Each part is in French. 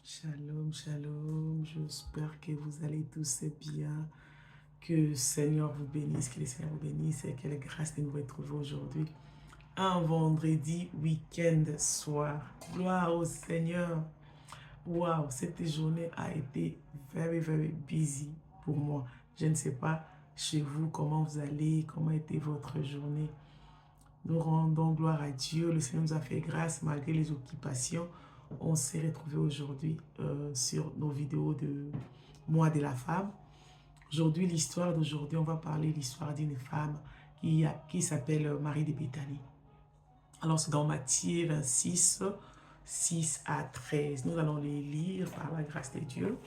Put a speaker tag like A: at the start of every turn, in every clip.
A: Shalom, shalom. J'espère que vous allez tous bien. Que le Seigneur vous bénisse, que le Seigneur vous bénisse et quelle grâce de nous retrouver aujourd'hui. Un vendredi week-end soir. Gloire au Seigneur. Wow, cette journée a été very busy pour moi. Je ne sais pas chez vous comment vous allez, comment a été votre journée. Nous rendons gloire à Dieu. Le Seigneur nous a fait grâce malgré les occupations. On s'est retrouvés aujourd'hui sur nos vidéos de Mois de la femme. Aujourd'hui, l'histoire d'aujourd'hui, on va parler de l'histoire d'une femme qui s'appelle Marie de Béthanie. Alors, c'est dans Matthieu 26, 6 à 13. Nous allons les lire par la grâce de Dieu.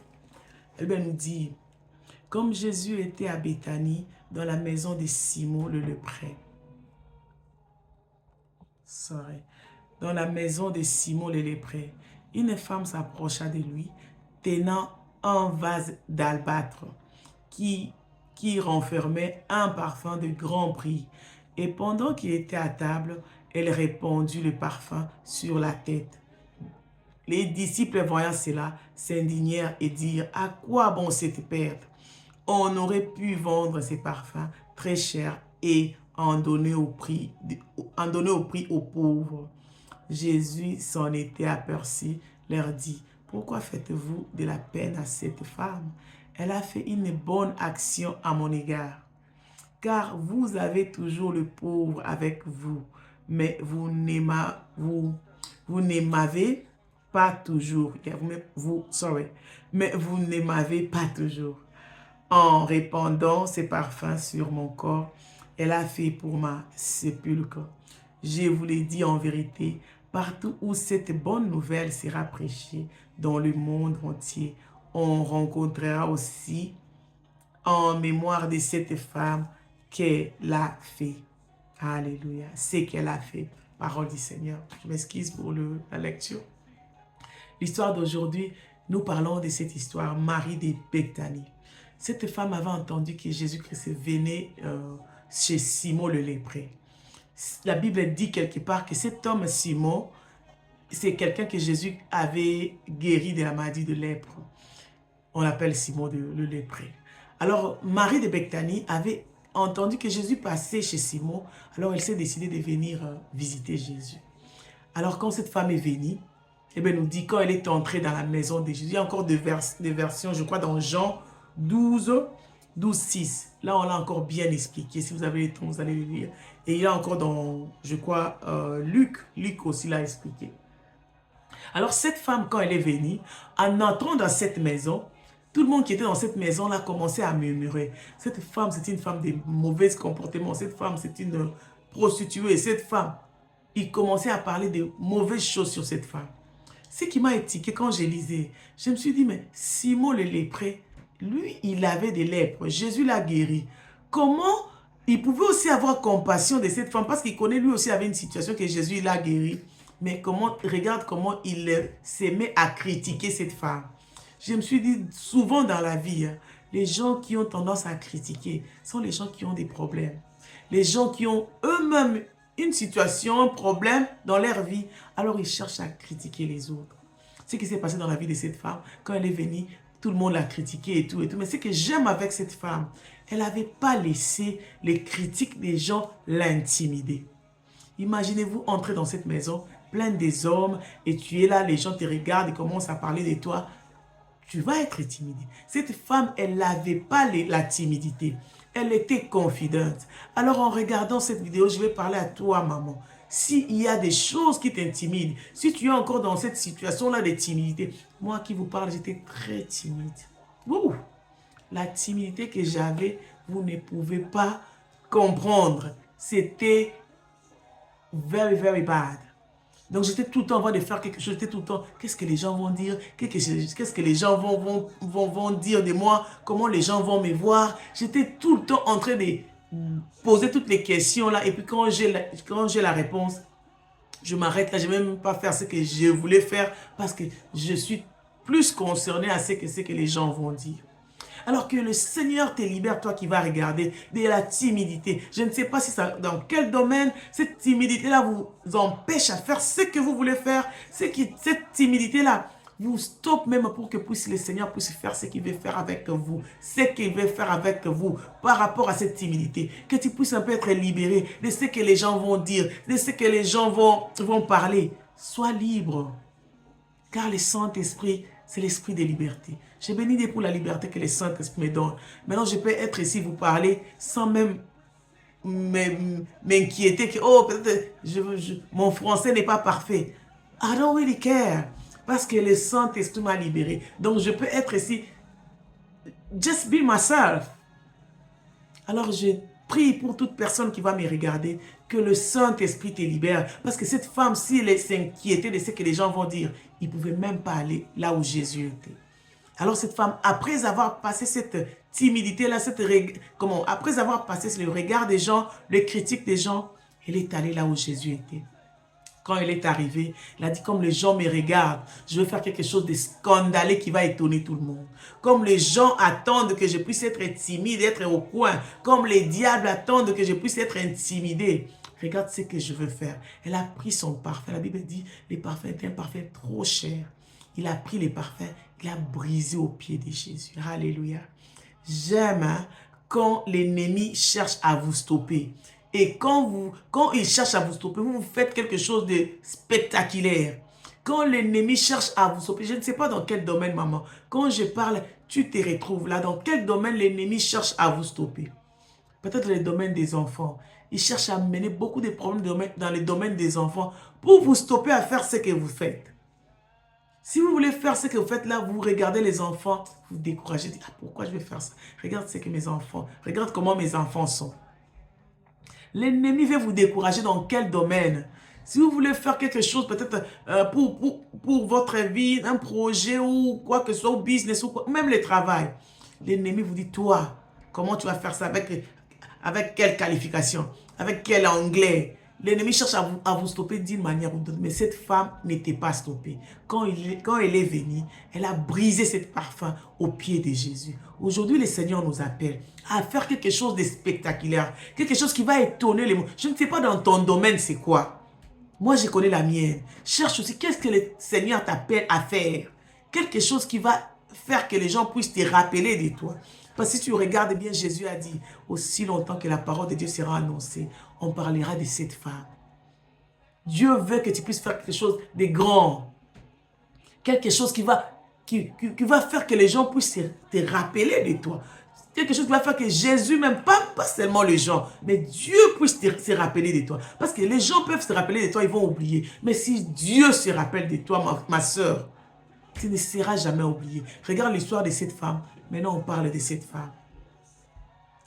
A: Elle nous dit, comme Jésus était à Béthanie, dans la maison de Simon le lépreux. Dans la maison de Simon le lépreux, une femme s'approcha de lui, tenant un vase d'albâtre qui renfermait un parfum de grand prix. Et pendant qu'il était à table, elle répandit le parfum sur la tête. Les disciples, voyant cela, s'indignèrent et dirent, « À quoi bon cette perte? On aurait pu vendre ces parfums très chers et en donner au prix aux pauvres. » Jésus s'en était aperçu, leur dit, « Pourquoi faites-vous de la peine à cette femme? Elle a fait une bonne action à mon égard. Car vous avez toujours le pauvre avec vous, mais vous ne m'avez pas toujours. Mais vous ne m'avez pas toujours. En répandant ces parfums sur mon corps, elle a fait pour ma sépulcre. Je vous l'ai dit en vérité, partout où cette bonne nouvelle sera prêchée dans le monde entier, on rencontrera aussi en mémoire de cette femme qu'elle a fait. Alléluia. C'est qu'elle a fait. Parole du Seigneur. Je m'excuse pour la lecture. L'histoire d'aujourd'hui, nous parlons de cette histoire, Marie de Béthanie. Cette femme avait entendu que Jésus-Christ venait chez Simon le lépreux. La Bible dit quelque part que cet homme Simon, c'est quelqu'un que Jésus avait guéri de la maladie de lèpre. On l'appelle Simon le lépreux. Alors, Marie de Béthanie avait entendu que Jésus passait chez Simon. Alors, elle s'est décidée de venir visiter Jésus. Alors, quand cette femme est venue, nous dit quand elle est entrée dans la maison de Jésus, il y a encore des versions, je crois, dans Jean 12, 6. Là, on l'a encore bien expliqué. Si vous avez le temps, vous allez le lire. Et il y a encore dans, je crois, Luc aussi l'a expliqué. Alors, cette femme, quand elle est venue, en entrant dans cette maison, tout le monde qui était dans cette maison-là commençait à murmurer. Cette femme, c'est une femme de mauvais comportement. Cette femme, c'est une prostituée. Cette femme, il commençait à parler de mauvaises choses sur cette femme. Ce qui m'a étiqué quand je lisais, je me suis dit, mais Simon le lépreux, lui, il avait des lèpres. Jésus l'a guéri. Comment il pouvait aussi avoir compassion de cette femme? Parce qu'il connaît, lui aussi avait une situation que Jésus l'a guéri. Mais regarde comment il s'est mis à critiquer cette femme. Je me suis dit, souvent dans la vie, les gens qui ont tendance à critiquer sont les gens qui ont des problèmes. Les gens qui ont eux-mêmes une situation, un problème dans leur vie, alors ils cherchent à critiquer les autres. Ce qui s'est passé dans la vie de cette femme, quand elle est venue, tout le monde l'a critiquée et tout. Mais ce que j'aime avec cette femme, elle n'avait pas laissé les critiques des gens l'intimider. Imaginez-vous entrer dans cette maison, pleine des hommes, et tu es là, les gens te regardent et commencent à parler de toi. Tu vas être intimidé. Cette femme, elle n'avait pas la timidité. Elle était confidente. Alors, en regardant cette vidéo, je vais parler à toi, maman. S'il y a des choses qui t'intimident, si tu es encore dans cette situation-là de timidité, moi qui vous parle, j'étais très timide. Ouh! La timidité que j'avais, vous ne pouvez pas comprendre. C'était very bad. Donc, j'étais tout le temps en train de faire quelque chose. J'étais tout le temps, qu'est-ce que les gens vont dire? Qu'est-ce que les gens vont dire de moi? Comment les gens vont me voir? J'étais tout le temps en train de poser toutes les questions là. Et puis, quand j'ai la réponse, je m'arrête là. Je ne vais même pas faire ce que je voulais faire parce que je suis plus concernée à ce que les gens vont dire. Alors que le Seigneur te libère, toi qui vas regarder, de la timidité. Je ne sais pas si ça, dans quel domaine cette timidité-là vous empêche à faire ce que vous voulez faire. Cette timidité-là vous stoppe même pour que le Seigneur puisse faire ce qu'il veut faire avec vous. Ce qu'il veut faire avec vous par rapport à cette timidité. Que tu puisses un peu être libéré de ce que les gens vont dire, de ce que les gens vont parler. Sois libre. Car le Saint-Esprit, c'est l'esprit de liberté. J'ai béni Dieu pour la liberté que le Saint-Esprit me donne. Maintenant, je peux être ici, vous parler, sans même m'inquiéter que, oh, peut-être, mon français n'est pas parfait. I don't really care. Parce que le Saint-Esprit m'a libéré. Donc, je peux être ici, just be myself. Alors, je prie pour toute personne qui va me regarder, que le Saint-Esprit te libère. Parce que cette femme, si elle s'inquiétait de ce que les gens vont dire, il ne pouvait même pas aller là où Jésus était. Alors cette femme, après avoir passé cette timidité-là, après avoir passé le regard des gens, les critiques des gens, elle est allée là où Jésus était. Quand elle est arrivée, elle a dit, comme les gens me regardent, je veux faire quelque chose de scandaleux qui va étonner tout le monde. Comme les gens attendent que je puisse être timide, être au coin. Comme les diables attendent que je puisse être intimidé. Regarde ce que je veux faire. Elle a pris son parfum. La Bible dit, les parfums étaient un parfum trop cher. Il a pris les parfums, il a brisé au pied de Jésus. Alléluia. J'aime quand l'ennemi cherche à vous stopper. Et quand il cherche à vous stopper, vous faites quelque chose de spectaculaire. Quand l'ennemi cherche à vous stopper, je ne sais pas dans quel domaine, maman. Quand je parle, tu te retrouves là. Dans quel domaine l'ennemi cherche à vous stopper? Peut-être le domaine des enfants. Il cherche à mener beaucoup de problèmes dans le domaine des enfants pour vous stopper à faire ce que vous faites. Si vous voulez faire ce que vous faites là, vous regardez les enfants, vous découragez, vous dites, ah, pourquoi je vais faire ça? Regarde ce que mes enfants, regarde comment mes enfants sont. L'ennemi veut vous décourager dans quel domaine? Si vous voulez faire quelque chose, peut-être pour votre vie, un projet ou quoi que ce soit, ou business, ou quoi, même le travail, l'ennemi vous dit, toi, comment tu vas faire ça? Avec quelle qualification? Avec quel anglais? L'ennemi cherche à vous stopper d'une manière ou d'autre. Mais cette femme n'était pas stoppée. Quand elle est venue, elle a brisé ce parfum au pied de Jésus. Aujourd'hui, le Seigneur nous appelle à faire quelque chose de spectaculaire. Quelque chose qui va étonner les gens. Je ne sais pas dans ton domaine c'est quoi. Moi, je connais la mienne. Cherche aussi qu'est-ce que le Seigneur t'appelle à faire. Quelque chose qui va faire que les gens puissent te rappeler de toi. Parce que si tu regardes bien, Jésus a dit, aussi longtemps que la parole de Dieu sera annoncée, on parlera de cette femme. Dieu veut que tu puisses faire quelque chose de grand. Quelque chose qui va faire que les gens puissent te rappeler de toi. Quelque chose qui va faire que Jésus, même pas seulement les gens, mais Dieu puisse se rappeler de toi. Parce que les gens peuvent se rappeler de toi, ils vont oublier. Mais si Dieu se rappelle de toi, ma soeur, tu ne seras jamais oublié. Regarde l'histoire de cette femme. Maintenant, on parle de cette femme.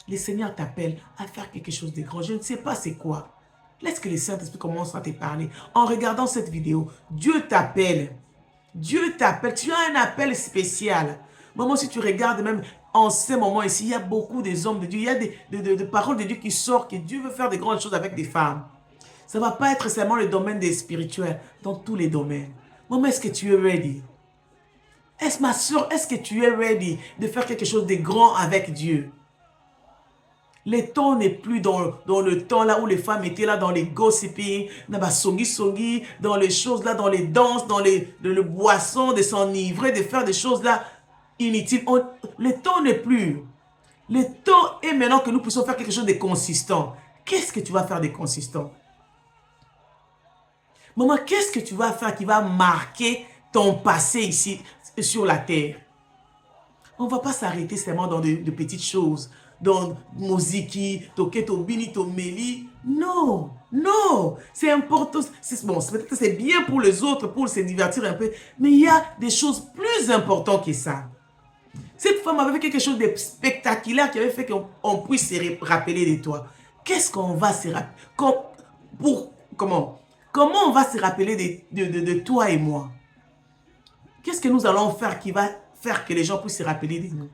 A: Le Seigneur t'appelle à faire quelque chose de grand. Je ne sais pas c'est quoi. Laisse que le Saint-Esprit commence à te parler. En regardant cette vidéo, Dieu t'appelle. Dieu t'appelle. Tu as un appel spécial. Maman, si tu regardes même en ce moment ici, il y a beaucoup des hommes de Dieu. Il y a des paroles de Dieu qui sortent, que Dieu veut faire de grandes choses avec des femmes. Ça ne va pas être seulement le domaine des spirituels, dans tous les domaines. Maman, est-ce que tu es ready? Ma soeur, est-ce que tu es ready de faire quelque chose de grand avec Dieu? Le temps n'est plus dans le temps là où les femmes étaient là dans les gossiping, dans les songi, dans les choses là, dans les danses, dans le boisson, de s'enivrer, de faire des choses là inutiles. Le temps n'est plus. Le temps est maintenant que nous puissions faire quelque chose de consistant. Qu'est-ce que tu vas faire de consistant? Maman, qu'est-ce que tu vas faire qui va marquer ton passé ici sur la terre? On ne va pas s'arrêter seulement dans de petites choses. Dans Moziki, Toketo, Bini, Tomeli. Non, non, c'est important. Bon, peut-être c'est bien pour les autres, pour se divertir un peu, mais il y a des choses plus importantes que ça. Cette femme avait fait quelque chose de spectaculaire qui avait fait qu'on puisse se rappeler de toi. Qu'est-ce qu'on va se rappeler? Comment on va se rappeler de toi et moi? Qu'est-ce que nous allons faire qui va faire que les gens puissent se rappeler de nous?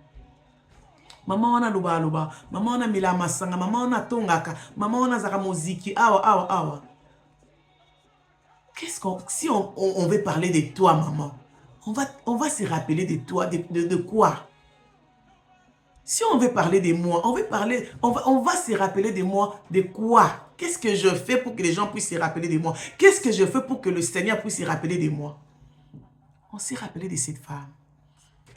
A: Maman on a luba, maman on a mila masanga, maman on a tongaka, maman on a zara moziki, awa. Si on veut parler de toi, maman, on va se rappeler de toi, de quoi? Si on veut parler de moi, on va se rappeler de moi, de quoi? Qu'est-ce que je fais pour que les gens puissent se rappeler de moi? Qu'est-ce que je fais pour que le Seigneur puisse se rappeler de moi? On s'est rappelé de cette femme.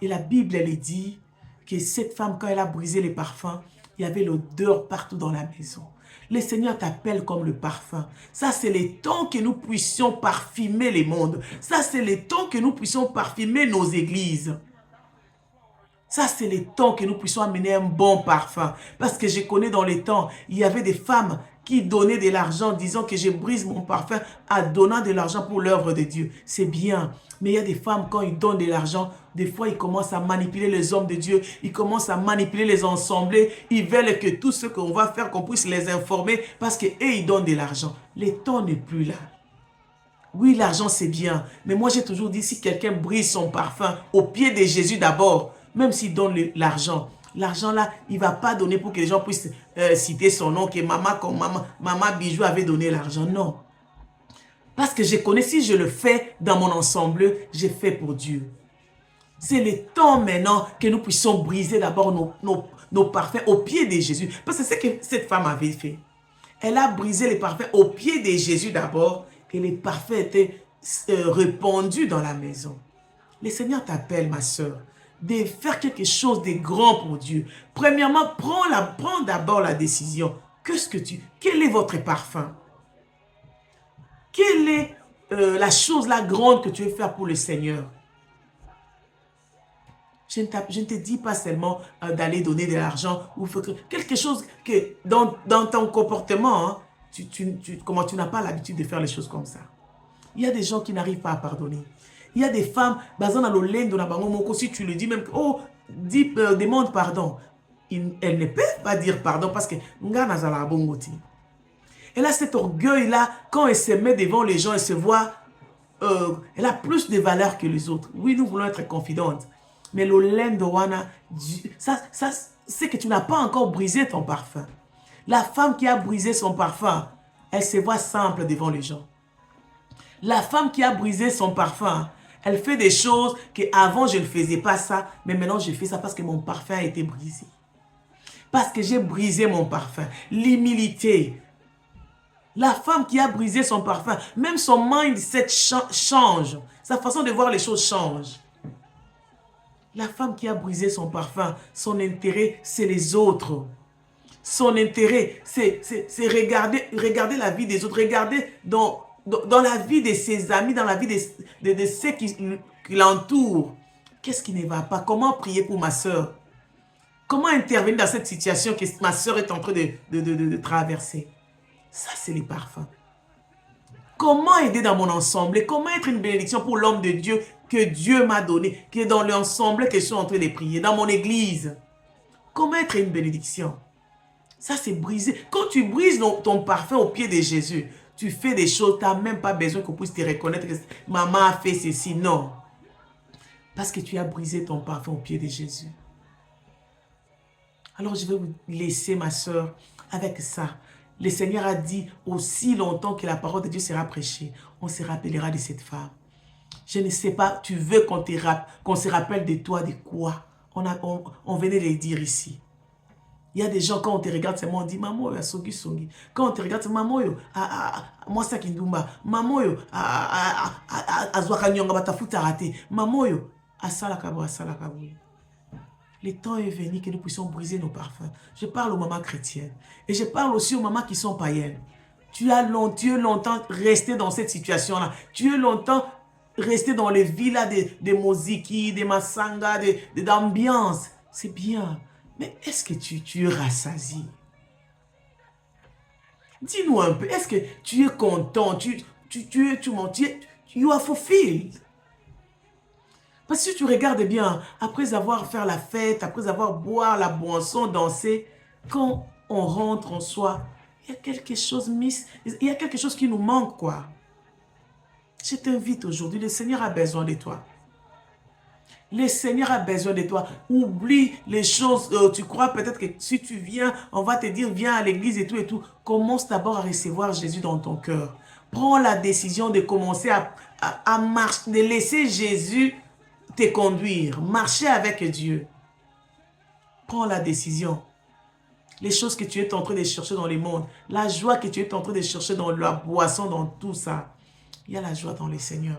A: Et la Bible, elle dit que cette femme, quand elle a brisé les parfums, il y avait l'odeur partout dans la maison. Le Seigneur t'appelle comme le parfum. Ça, c'est le temps que nous puissions parfumer les mondes. Ça, c'est le temps que nous puissions parfumer nos églises. Ça, c'est le temps que nous puissions amener un bon parfum. Parce que je connais dans les temps, il y avait des femmes qui donnaient de l'argent, disant que je brise mon parfum en donnant de l'argent pour l'œuvre de Dieu. C'est bien. Mais il y a des femmes, quand ils donnent de l'argent, des fois, ils commencent à manipuler les hommes de Dieu. Ils commencent à manipuler les assemblées. Ils veulent que tout ce qu'on va faire, qu'on puisse les informer parce qu'eux, ils donnent de l'argent. Le temps n'est plus là. Oui, l'argent, c'est bien. Mais moi, j'ai toujours dit, si quelqu'un brise son parfum au pied de Jésus d'abord, même s'il donne l'argent, l'argent là, il ne va pas donner pour que les gens puissent citer son nom, que maman Bijou avait donné l'argent. Non. Parce que je connais, si je le fais dans mon ensemble, j'ai fait pour Dieu. C'est le temps maintenant que nous puissions briser d'abord nos parfums au pied de Jésus. Parce que c'est ce que cette femme avait fait. Elle a brisé les parfums au pied de Jésus d'abord et les parfums étaient répandus dans la maison. Le Seigneur t'appelle, ma soeur, de faire quelque chose de grand pour Dieu. Premièrement, prends d'abord la décision. Quel est votre parfum? Quelle est la chose la grande que tu veux faire pour le Seigneur? Je ne te dis pas seulement d'aller donner de l'argent ou quelque chose que dans ton comportement, hein, comment tu n'as pas l'habitude de faire les choses comme ça. Il y a des gens qui n'arrivent pas à pardonner. Il y a des femmes, si tu le dis même, oh, demande pardon. Elles ne peuvent pas dire pardon parce que elle a cet orgueil-là, quand elle se met devant les gens, elle se voit, elle a plus de valeur que les autres. Oui, nous voulons être confidentes. Mais l'Olendowana, ça c'est que tu n'as pas encore brisé ton parfum. La femme qui a brisé son parfum, elle se voit simple devant les gens. La femme qui a brisé son parfum, elle fait des choses que avant je ne faisais pas ça, mais maintenant je fais ça parce que mon parfum a été brisé. Parce que j'ai brisé mon parfum. L'humilité. La femme qui a brisé son parfum, même son mindset change. Sa façon de voir les choses change. La femme qui a brisé son parfum, son intérêt, c'est les autres. Son intérêt, c'est regarder la vie des autres, regarder dans la vie de ses amis, dans la vie de ceux qui l'entourent. Qu'est-ce qui ne va pas? Comment prier pour ma soeur? Comment intervenir dans cette situation que ma soeur est en train de traverser? Ça, c'est les parfums. Comment aider dans mon ensemble? Comment être une bénédiction pour l'homme de Dieu que Dieu m'a donné, qui est dans l'ensemble que je suis en train de prier, dans mon église? Comment être une bénédiction? Ça, c'est briser. Quand tu brises ton parfum au pied de Jésus, tu fais des choses, tu n'as même pas besoin qu'on puisse te reconnaître que maman a fait ceci. Non. Parce que tu as brisé ton parfum au pied de Jésus. Alors, je vais vous laisser, ma soeur, avec ça. Le Seigneur a dit, aussi longtemps que la parole de Dieu sera prêchée, on se rappellera de cette femme. Je ne sais pas, tu veux qu'on se rappelle de toi, de quoi? On venait de le dire ici. Il y a des gens, quand on te regarde seulement, on dit, maman, yo, songi, songi. Quand on te regarde, maman, yo, moi, ça qui ndumba. Maman, yo, azwaka nyonga batafuta raté. Maman, yo, asala kabo. Le temps est venu que nous puissions briser nos parfums. Je parle aux mamans chrétiennes. Et je parle aussi aux mamans qui sont païennes. Tu es longtemps resté dans cette situation-là. Tu es longtemps resté dans les villas de Moziki, de Masanga, d'ambiance. C'est bien. Mais est-ce que tu es rassasié? Dis-nous un peu. Est-ce que tu es content? You are fulfilled. Parce que si tu regardes bien, après avoir fait la fête, après avoir boire la boisson, danser, quand on rentre en soi, il y a quelque chose qui nous manque, quoi. Je t'invite aujourd'hui, le Seigneur a besoin de toi. Le Seigneur a besoin de toi. Oublie les choses. Tu crois peut-être que si tu viens, on va te dire, viens à l'église et tout et tout. Commence d'abord à recevoir Jésus dans ton cœur. Prends la décision de commencer à marcher, de laisser Jésus te conduire, marcher avec Dieu. Prends la décision. Les choses que tu es en train de chercher dans le monde, la joie que tu es en train de chercher dans la boisson, dans tout ça, il y a la joie dans le Seigneur.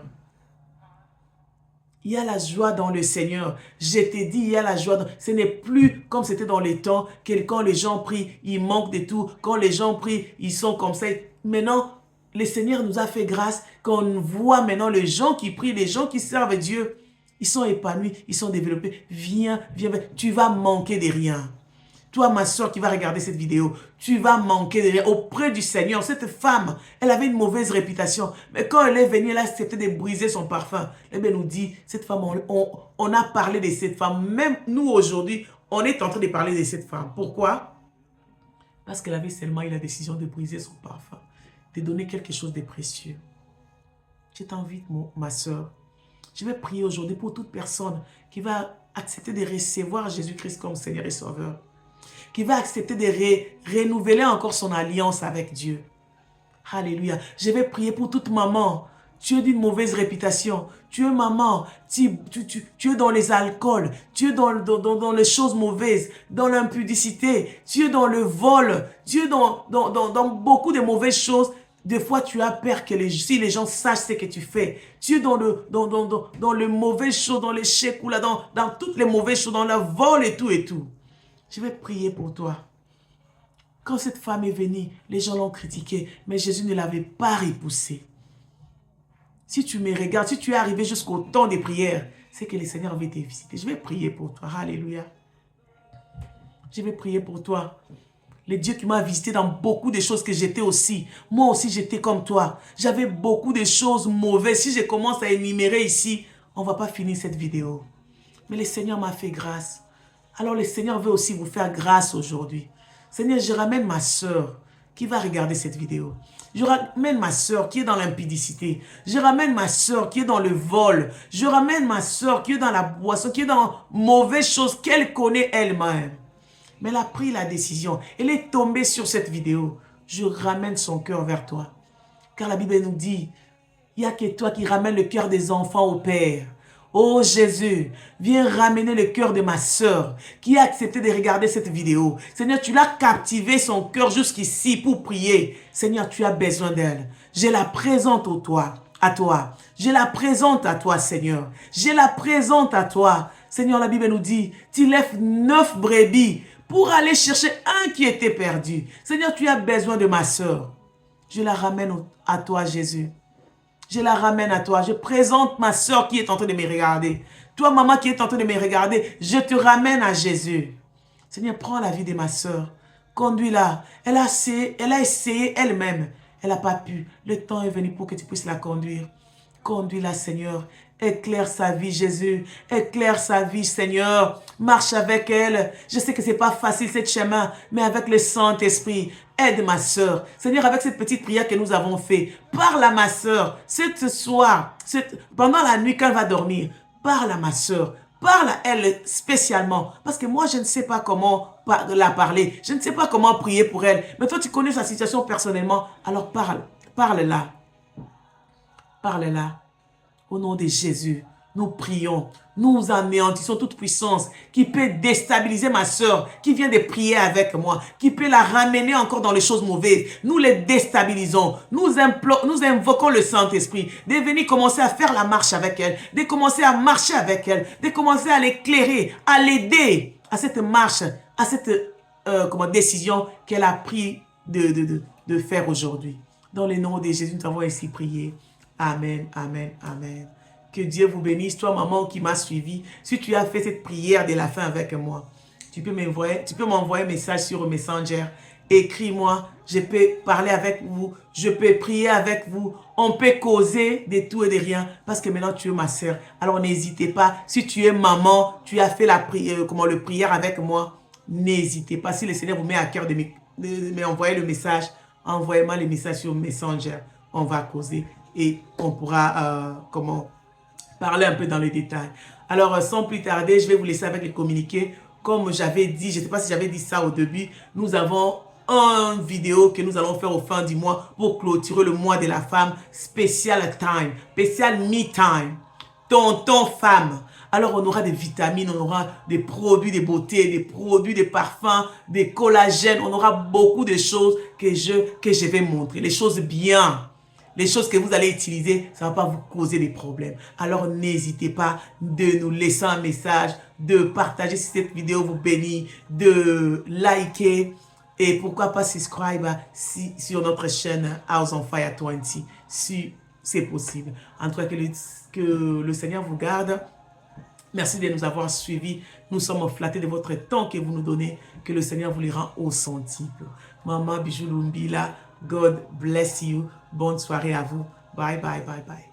A: Il y a la joie dans le Seigneur. Je t'ai dit, il y a la joie. Ce n'est plus comme c'était dans les temps, que quand les gens prient, ils manquent de tout. Quand les gens prient, ils sont comme ça. Maintenant, le Seigneur nous a fait grâce qu'on voit maintenant les gens qui prient, les gens qui servent Dieu. Ils sont épanouis, ils sont développés. Viens, viens, viens. Tu vas manquer de rien. Toi, ma soeur qui va regarder cette vidéo, tu vas manquer de rien auprès du Seigneur. Cette femme, elle avait une mauvaise réputation. Mais quand elle est venue, elle a accepté de briser son parfum. Elle nous dit, cette femme, on a parlé de cette femme. Même nous, aujourd'hui, on est en train de parler de cette femme. Pourquoi? Parce qu'elle avait seulement eu la décision de briser son parfum, de donner quelque chose de précieux. Je t'invite, ma soeur. Je vais prier aujourd'hui pour toute personne qui va accepter de recevoir Jésus-Christ comme Seigneur et Sauveur, qui va accepter de renouveler encore son alliance avec Dieu. Alléluia. Je vais prier pour toute maman. Tu es d'une mauvaise réputation. Tu es maman. Tu es dans les alcools. Tu es dans les choses mauvaises. Dans l'impudicité. Tu es dans le vol. Tu es dans beaucoup de mauvaises choses. Des fois, tu as peur que si les gens sachent ce que tu fais. Tu es dans les mauvaises choses, dans l'échec ou là, dans toutes les mauvaises choses, dans le vol et tout et tout. Je vais prier pour toi. Quand cette femme est venue, les gens l'ont critiquée, mais Jésus ne l'avait pas repoussée. Si tu me regardes, si tu es arrivé jusqu'au temps des prières, c'est que le Seigneur veut te visiter. Je vais prier pour toi. Alléluia. Je vais prier pour toi. Le Dieu qui m'a visité dans beaucoup de choses que j'étais aussi. Moi aussi, j'étais comme toi. J'avais beaucoup de choses mauvaises. Si je commence à énumérer ici, on ne va pas finir cette vidéo. Mais le Seigneur m'a fait grâce. Alors le Seigneur veut aussi vous faire grâce aujourd'hui. Seigneur, je ramène ma soeur qui va regarder cette vidéo. Je ramène ma soeur qui est dans l'impudicité. Je ramène ma soeur qui est dans le vol. Je ramène ma soeur qui est dans la boisson, qui est dans mauvaises choses qu'elle connaît elle-même. Mais elle a pris la décision. Elle est tombée sur cette vidéo. Je ramène son cœur vers toi. Car la Bible nous dit, il n'y a que toi qui ramènes le cœur des enfants au Père. Oh Jésus, viens ramener le cœur de ma soeur qui a accepté de regarder cette vidéo. Seigneur, tu l'as captivé son cœur jusqu'ici pour prier. Seigneur, tu as besoin d'elle. Je la présente à toi. Je la présente à toi, Seigneur. Je la présente à toi. Seigneur, la Bible nous dit, tu lèves 9 brebis pour aller chercher un qui était perdu. Seigneur, tu as besoin de ma soeur. Je la ramène à toi, Jésus. Je la ramène à toi. Je présente ma soeur qui est en train de me regarder. Toi, maman qui est en train de me regarder, je te ramène à Jésus. Seigneur, prends la vie de ma soeur. Conduis-la. Elle a essayé elle-même. Elle n'a pas pu. Le temps est venu pour que tu puisses la conduire. Conduis-la, Seigneur. Éclaire sa vie, Jésus. Éclaire sa vie, Seigneur. Marche avec elle. Je sais que ce n'est pas facile, ce chemin, mais avec le Saint-Esprit, aide ma soeur. Seigneur, avec cette petite prière que nous avons fait, parle à ma soeur. Ce soir, pendant la nuit quand elle va dormir, parle à ma soeur. Parle à elle spécialement. Parce que moi, je ne sais pas comment la parler. Je ne sais pas comment prier pour elle. Mais toi, tu connais sa situation personnellement. Alors parle. Parle-la. Parle-la. Au nom de Jésus, nous prions. Nous anéantissons toute puissance qui peut déstabiliser ma soeur, qui vient de prier avec moi, qui peut la ramener encore dans les choses mauvaises. Nous les déstabilisons. Nous invoquons le Saint-Esprit de venir commencer à faire la marche avec elle, de commencer à marcher avec elle, de commencer à l'éclairer, à l'aider à cette marche, à cette décision qu'elle a pris de faire aujourd'hui. Dans le nom de Jésus, nous avons ainsi prié. Amen, amen, amen. Que Dieu vous bénisse. Toi, maman qui m'a suivi, si tu as fait cette prière de la fin avec moi, tu peux m'envoyer un message sur Messenger. Écris-moi, je peux parler avec vous, je peux prier avec vous. On peut causer de tout et de rien parce que maintenant tu es ma soeur. Alors n'hésitez pas. Si tu es maman, tu as fait la prière avec moi, n'hésitez pas. Si le Seigneur vous met à cœur de m'envoyer le message, envoyez-moi le message sur Messenger. On va causer. Et on pourra parler un peu dans les détails. Alors, sans plus tarder, je vais vous laisser avec les communiqués. Comme j'avais dit, je ne sais pas si j'avais dit ça au début, nous avons une vidéo que nous allons faire au fin du mois pour clôturer le mois de la femme, spécial time, spécial me time, tonton femme. Alors, on aura des vitamines, on aura des produits de beauté, des produits de parfums, des collagènes. On aura beaucoup de choses que je vais montrer, les choses bien. les choses que vous allez utiliser, ça ne va pas vous causer des problèmes. Alors n'hésitez pas de nous laisser un message, de partager si cette vidéo vous bénit, de liker et pourquoi pas subscribe sur notre chaîne House on Fire 20 si c'est possible. En tout cas, que le Seigneur vous garde. Merci de nous avoir suivis. Nous sommes flattés de votre temps que vous nous donnez. Que le Seigneur vous les rend au centuple. Maman Bijou Lumbila, God bless you. Bonne soirée à vous. Bye, bye, bye, bye.